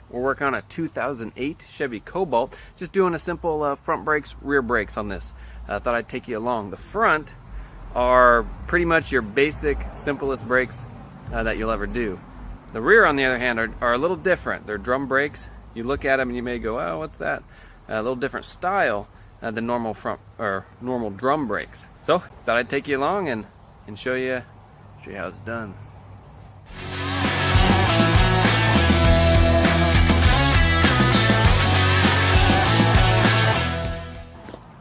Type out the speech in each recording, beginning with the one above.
We're working on a 2008 Chevy Cobalt, just doing a simple front brakes, rear brakes on this. I thought I'd take you along. The front are pretty much your basic, simplest brakes that you'll ever do. The rear, on the other hand, are a little different. They're drum brakes. You look at them and you may go, oh, what's that? A little different style than normal front or normal drum brakes. So thought I'd take you along and show you how it's done.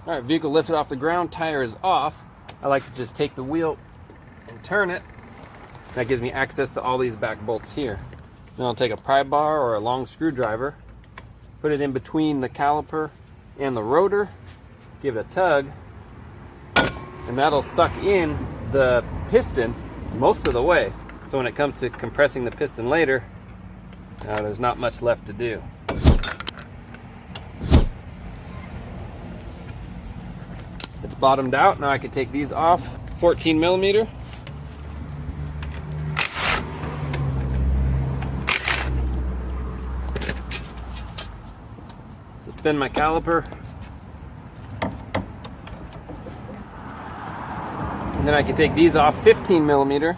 All right, vehicle lifted off the ground, tire is off. I like to just take the wheel and turn it. That gives me access to all these back bolts here. Then I'll take a pry bar or a long screwdriver, put it in between the caliper and the rotor, give it a tug, and that'll suck in the piston most of the way. So when it comes to compressing the piston later, there's not much left to do. It's bottomed out. Now I can take these off. 14 millimeter. Suspend my caliper. And then I can take these off. 15 millimeter.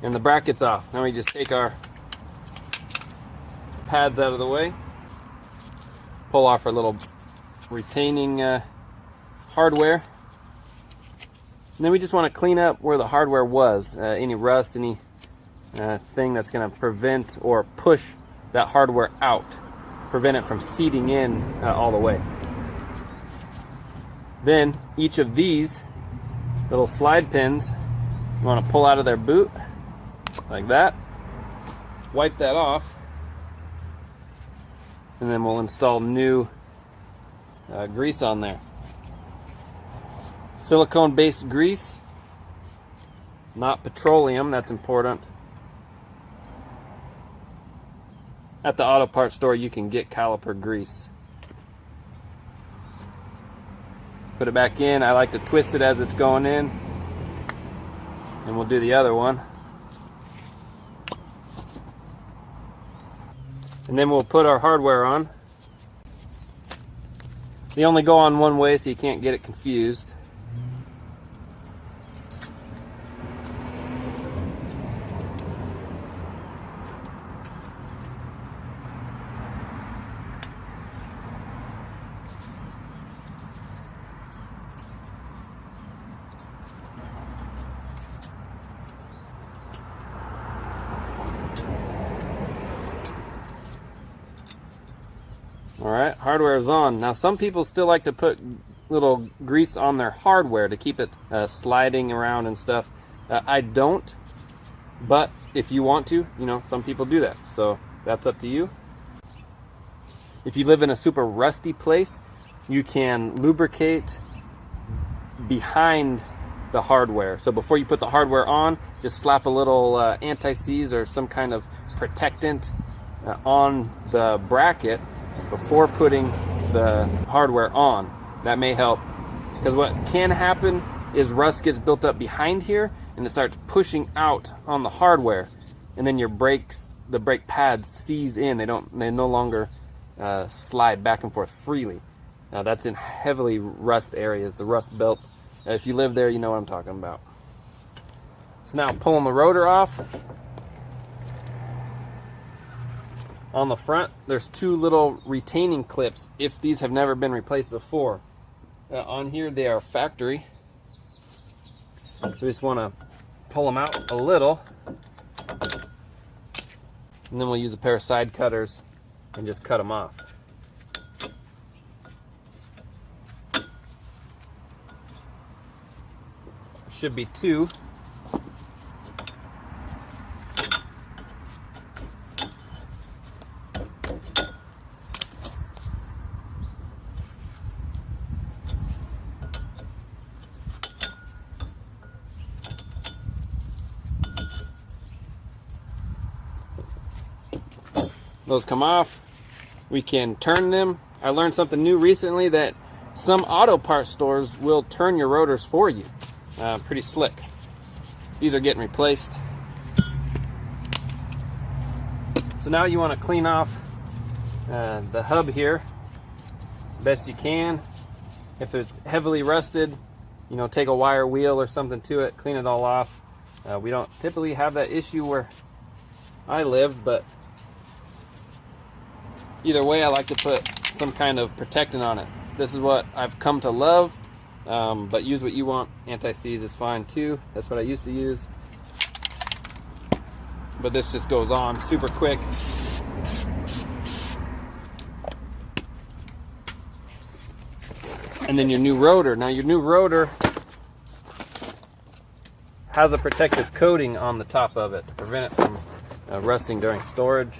And the bracket's off. Now we just take our pads out of the way, pull off our little retaining hardware, and then we just want to clean up where the hardware was. Any rust, any thing that's going to prevent or push that hardware out, prevent it from seating in all the way. Then each of these little slide pins you want to pull out of their boot like that, wipe that off, and then we'll install new grease on there. Silicone based grease, not petroleum, that's important. At the auto parts store you can get caliper grease. Put it back in. I like to twist it as it's going in, and we'll do the other one. And then we'll put our hardware on. They only go on one way, so you can't get it confused. Alright, hardware is on. Now some people still like to put little grease on their hardware to keep it sliding around and stuff. I don't, but if you want to, some people do that. So that's up to you. If you live in a super rusty place, you can lubricate behind the hardware. So before you put the hardware on, just slap a little anti-seize or some kind of protectant on the bracket before putting the hardware on. That may help, because what can happen is rust gets built up behind here and it starts pushing out on the hardware, and then your brakes, the brake pads seize in. They no longer slide back and forth freely. Now that's in heavily rust areas, the rust belt. If you live there, you know what I'm talking about. So now pulling the rotor off. On the front, there's two little retaining clips if these have never been replaced before. On here, they are factory. So we just want to pull them out a little. And then we'll use a pair of side cutters and just cut them off. Should be two. Those come off. We can turn them I learned something new recently, that some auto parts stores will turn your rotors for you. Pretty slick. These are getting replaced. So now you want to clean off the hub here best you can. If it's heavily rusted, you know, take a wire wheel or something to it, clean it all off. We don't typically have that issue where I live, but either way, I like to put some kind of protectant on it. This is what I've come to love, but use what you want. Anti-seize is fine too. That's what I used to use. But this just goes on super quick. And then your new rotor. Now your new rotor has a protective coating on the top of it to prevent it from rusting during storage.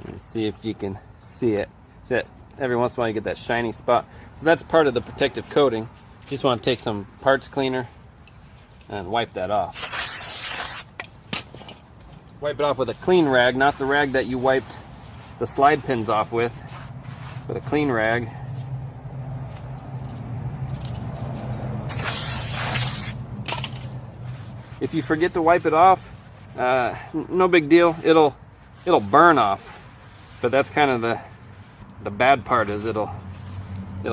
Let's see if you can see it. See it? Every once in a while you get that shiny spot. So that's part of the protective coating. You just want to take some parts cleaner and wipe that off. Wipe it off with a clean rag, not the rag that you wiped the slide pins off with a clean rag. If you forget to wipe it off, no big deal. It'll burn off, but that's kind of the bad part, is it'll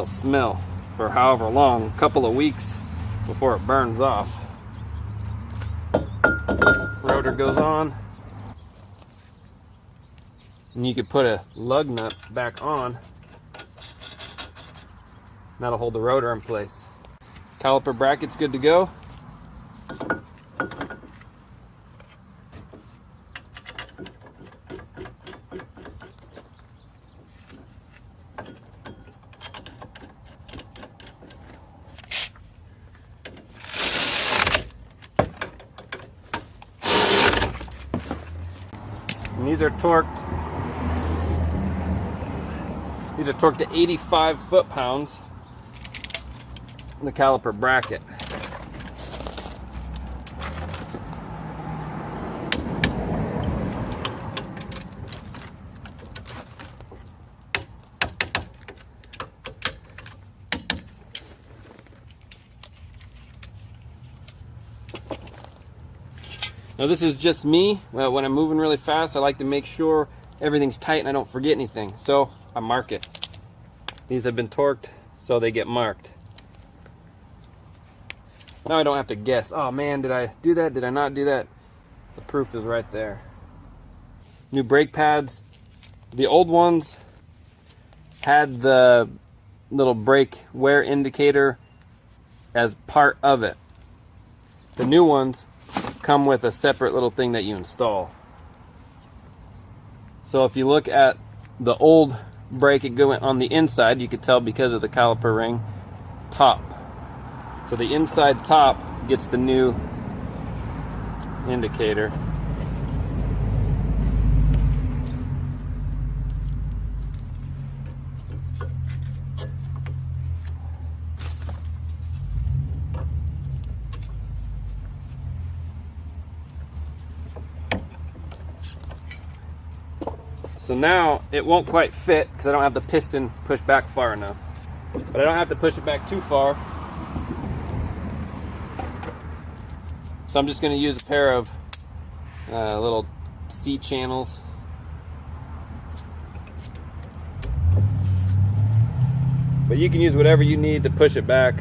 smell for however long, a couple of weeks before it burns off. Rotor goes on, and you could put a lug nut back on. That'll hold the rotor in place. Caliper bracket's good to go. And these are torqued. These are torqued to 85 foot-pounds. The caliper bracket. Now this is just me. When I'm moving really fast, I like to make sure everything's tight and I don't forget anything. So I mark it. These have been torqued, so they get marked. Now I don't have to guess. Oh man, did I do that? Did I not do that? The proof is right there. New brake pads. The old ones had the little brake wear indicator as part of it. The new ones come with a separate little thing that you install. So if you look at the old brake, it went on the inside, you could tell because of the caliper ring top. So the inside top gets the new indicator. So now it won't quite fit because I don't have the piston pushed back far enough. But I don't have to push it back too far. So I'm just going to use a pair of little C channels. But you can use whatever you need to push it back.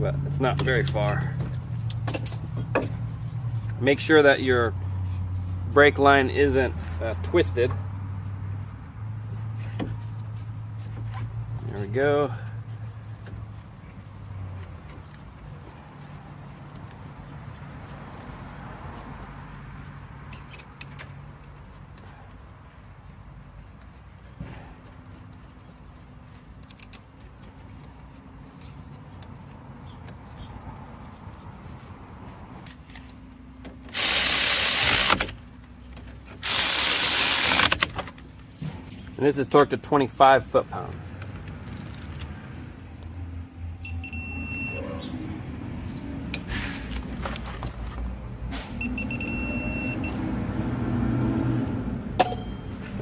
But it's not very far. Make sure that your brake line isn't twisted. There we go. And this is torqued to 25 foot-pounds.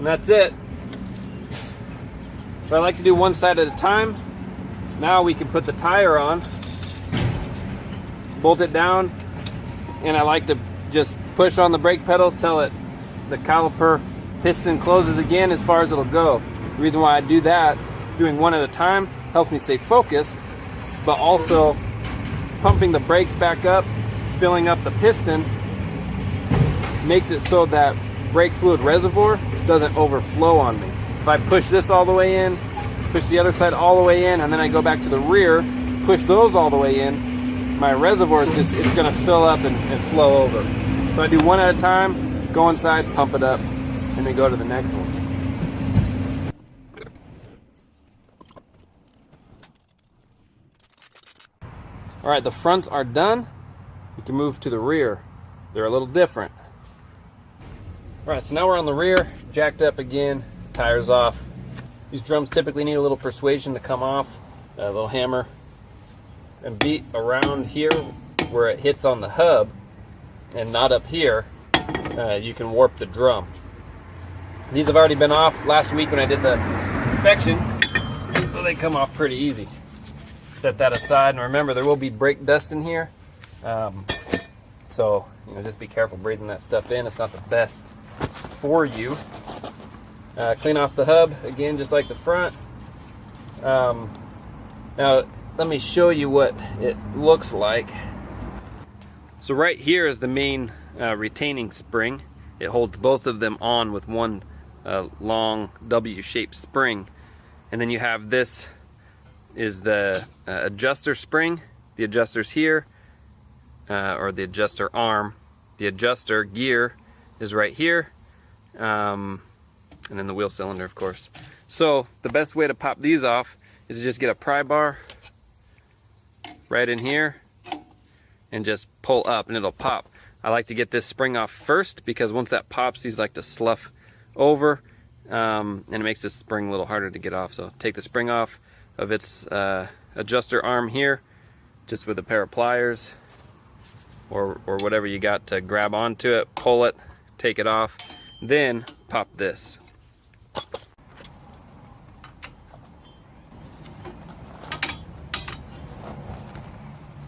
And that's it. But I like to do one side at a time. Now we can put the tire on, bolt it down, and I like to just push on the brake pedal till the caliper piston closes again as far as it'll go. The reason why I do that, doing one at a time, helps me stay focused, but also pumping the brakes back up, filling up the piston, makes it so that brake fluid reservoir doesn't overflow on me. If I push this all the way in, push the other side all the way in, and then I go back to the rear, push those all the way in, my reservoir is just, it's gonna fill up and flow over. So I do one at a time, go inside, pump it up, and then go to the next one. All right, the fronts are done. We can move to the rear. They're a little different. All right, so now we're on the rear, jacked up again, tires off. These drums typically need a little persuasion to come off, a little hammer, and beat around here where it hits on the hub and not up here. You can warp the drum. These have already been off last week when I did the inspection, so they come off pretty easy. Set that aside, and remember there will be brake dust in here, so just be careful breathing that stuff in. It's not the best for you. Clean off the hub again, just like the front. Now let me show you what it looks like. So right here is the main retaining spring. It holds both of them on with one long W-shaped spring, and then you have this is the adjuster spring. The adjuster's here, or the adjuster arm. The adjuster gear is right here, and then the wheel cylinder, of course. So the best way to pop these off is to just get a pry bar right in here and just pull up and it'll pop. I like to get this spring off first because once that pops, these like to slough over, and it makes this spring a little harder to get off. So take the spring off of its adjuster arm here, just with a pair of pliers or whatever you got to grab onto it, pull it, take it off, then pop this.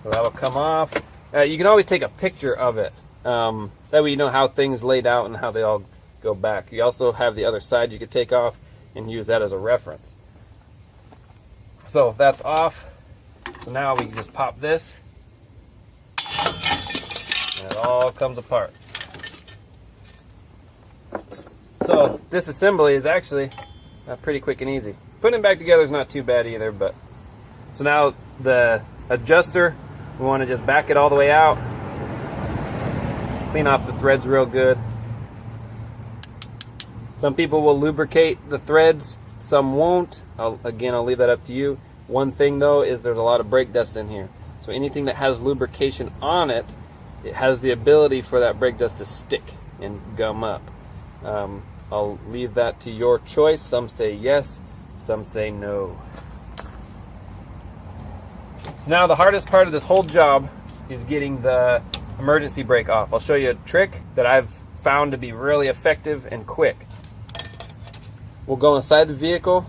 So that'll come off. You can always take a picture of it. That way you know how things laid out and how they all go back. You also have the other side you could take off and use that as a reference. So that's off. So now we can just pop this and it all comes apart. So disassembly is actually pretty quick and easy. Putting it back together is not too bad either, but so now the adjuster, we want to just back it all the way out, clean off the threads real good. Some people will lubricate the threads, some won't. I'll leave that up to you. One thing though is there's a lot of brake dust in here. So anything that has lubrication on it, it has the ability for that brake dust to stick and gum up. I'll leave that to your choice. Some say yes, some say no. So now the hardest part of this whole job is getting the emergency brake off. I'll show you a trick that I've found to be really effective and quick. We'll go inside the vehicle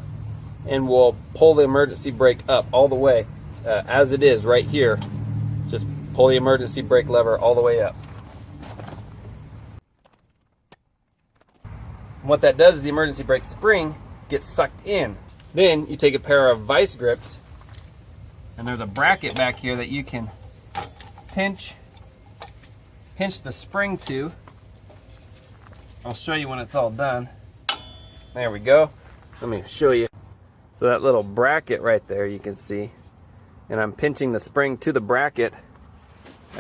and we'll pull the emergency brake up all the way as it is right here. Just pull the emergency brake lever all the way up. And what that does is the emergency brake spring gets sucked in. Then you take a pair of vice grips, and there's a bracket back here that you can pinch the spring to. I'll show you when it's all done. There we go. Let me show you. So that little bracket right there you can see, and I'm pinching the spring to the bracket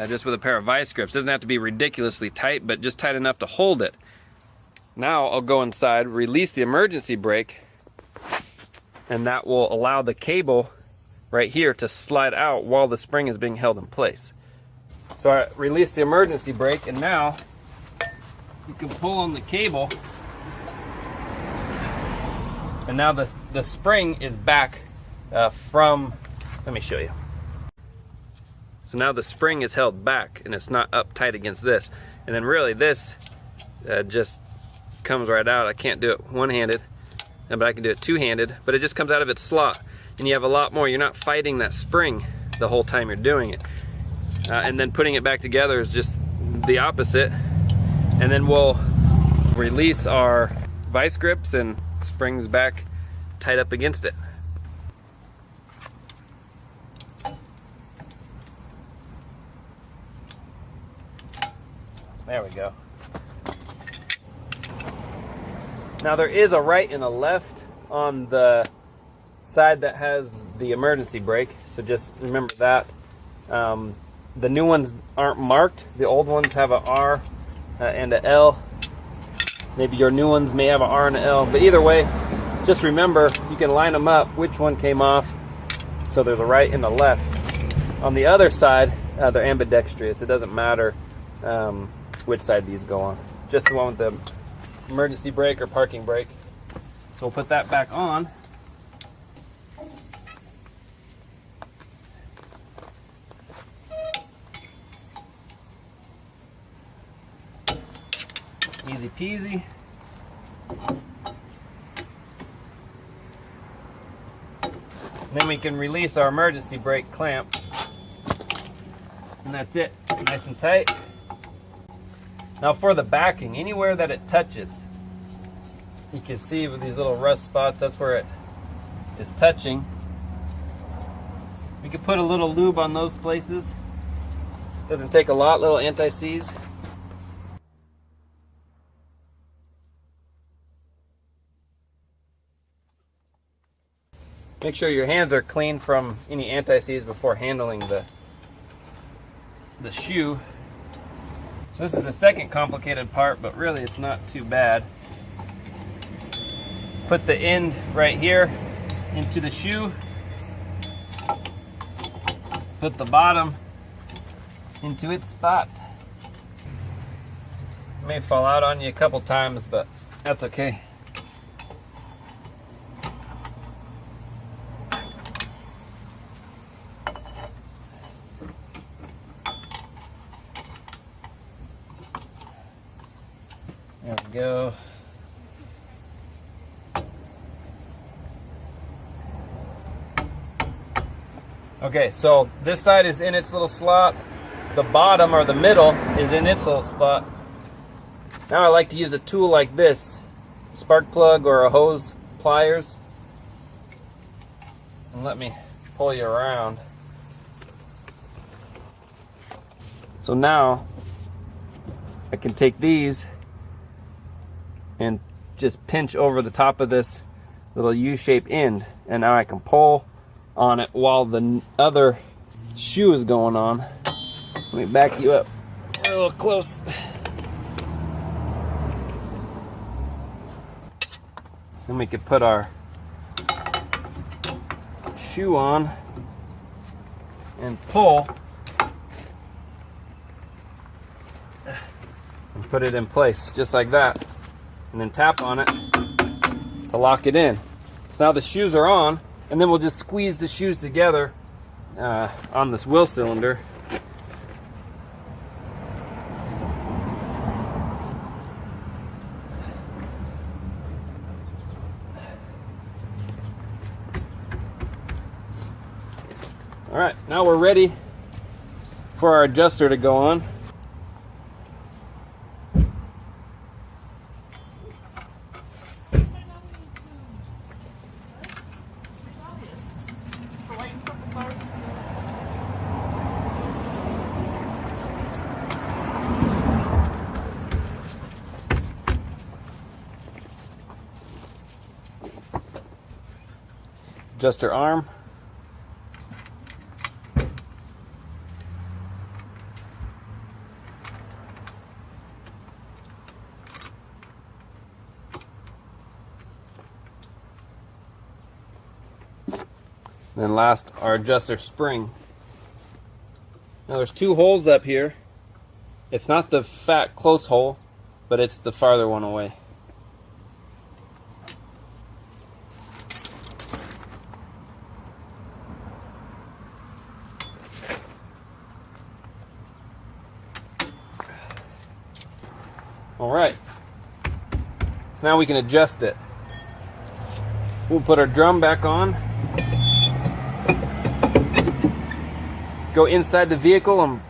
just with a pair of vice grips. Doesn't have to be ridiculously tight, but just tight enough to hold it. Now I'll go inside, release the emergency brake, and that will allow the cable right here to slide out while the spring is being held in place. So I release the emergency brake, and now you can pull on the cable, and now the spring is back from, let me show you. So now the spring is held back and it's not up tight against this. And then really this just comes right out. I can't do it one-handed, but I can do it two-handed, but it just comes out of its slot. And you have a lot more. You're not fighting that spring the whole time you're doing it. And then putting it back together is just the opposite. And then we'll release our vice grips and springs back tight up against it. There we go. Now there is a right and a left on the side that has the emergency brake, so just remember that. The new ones aren't marked. The old ones have an R and an L. Maybe your new ones may have an R and an L, but either way, just remember you can line them up, which one came off. So there's a right and a left. On the other side, they're ambidextrous. It doesn't matter which side these go on. Just the one with the emergency brake or parking brake. So we'll put that back on. Easy peasy. Then we can release our emergency brake clamp. And that's it. Nice and tight. Now for the backing, anywhere that it touches, you can see with these little rust spots, that's where it is touching. We could put a little lube on those places. Doesn't take a lot, little anti-seize. Make sure your hands are clean from any anti-seize before handling the shoe. So this is the second complicated part, but really it's not too bad. Put the end right here into the shoe. Put the bottom into its spot. It may fall out on you a couple times, but that's okay. There we go. Okay, so this side is in its little slot. The bottom or the middle is in its little spot. Now I like to use a tool like this, spark plug or a hose pliers. And let me pull you around. So now I can take these and just pinch over the top of this little U-shaped end, and now I can pull on it while the other shoe is going on. Let me back you up a little close. Then we could put our shoe on and pull and put it in place just like that. And then tap on it to lock it in. So now the shoes are on, and then we'll just squeeze the shoes together on this wheel cylinder. All right, now we're ready for our adjuster to go on. Adjuster arm. Then last, our adjuster spring. Now there's two holes up here. It's not the fat close hole, but it's the farther one away. All right. So now we can adjust it. We'll put our drum back on. Go inside the vehicle and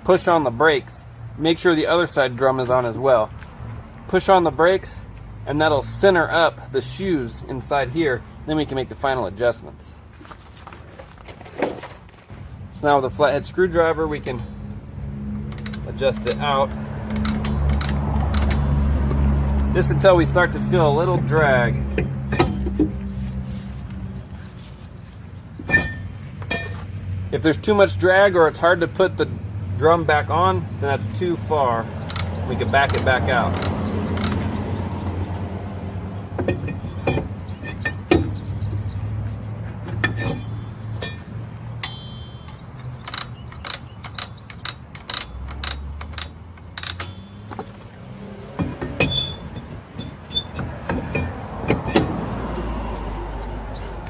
push on the brakes. Make sure the other side drum is on as well. Push on the brakes, and that'll center up the shoes inside here. Then we can make the final adjustments. So now with a flathead screwdriver, we can adjust it out. Just until we start to feel a little drag. If there's too much drag or it's hard to put the drum back on, then that's too far. We can back it back out.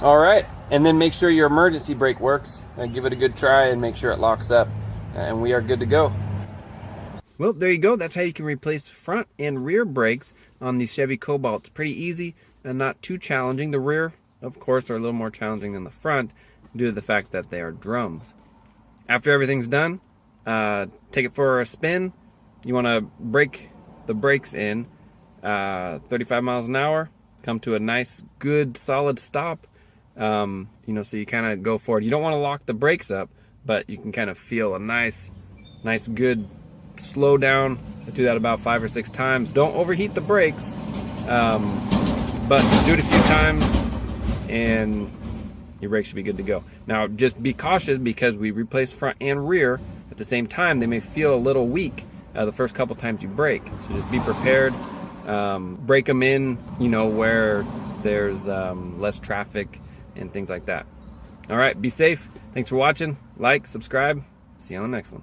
All right, and then make sure your emergency brake works. Give it a good try and make sure it locks up, and we are good to go. Well, there you go. That's how you can replace front and rear brakes on the Chevy Cobalt. It's pretty easy and not too challenging. The rear, of course, are a little more challenging than the front due to the fact that they are drums. After everything's done, take it for a spin. You want to break the brakes in 35 miles an hour, come to a nice, good, solid stop. So you kind of go forward. You don't want to lock the brakes up, but you can kind of feel a nice, good slow down. I do that about 5 or 6 times. Don't overheat the brakes, but do it a few times and your brakes should be good to go. Now, just be cautious because we replace front and rear at the same time. They may feel a little weak the first couple times you brake. So just be prepared. Break them in, where there's less traffic and things like that. All right, be safe. Thanks for watching. Like, subscribe. See you on the next one.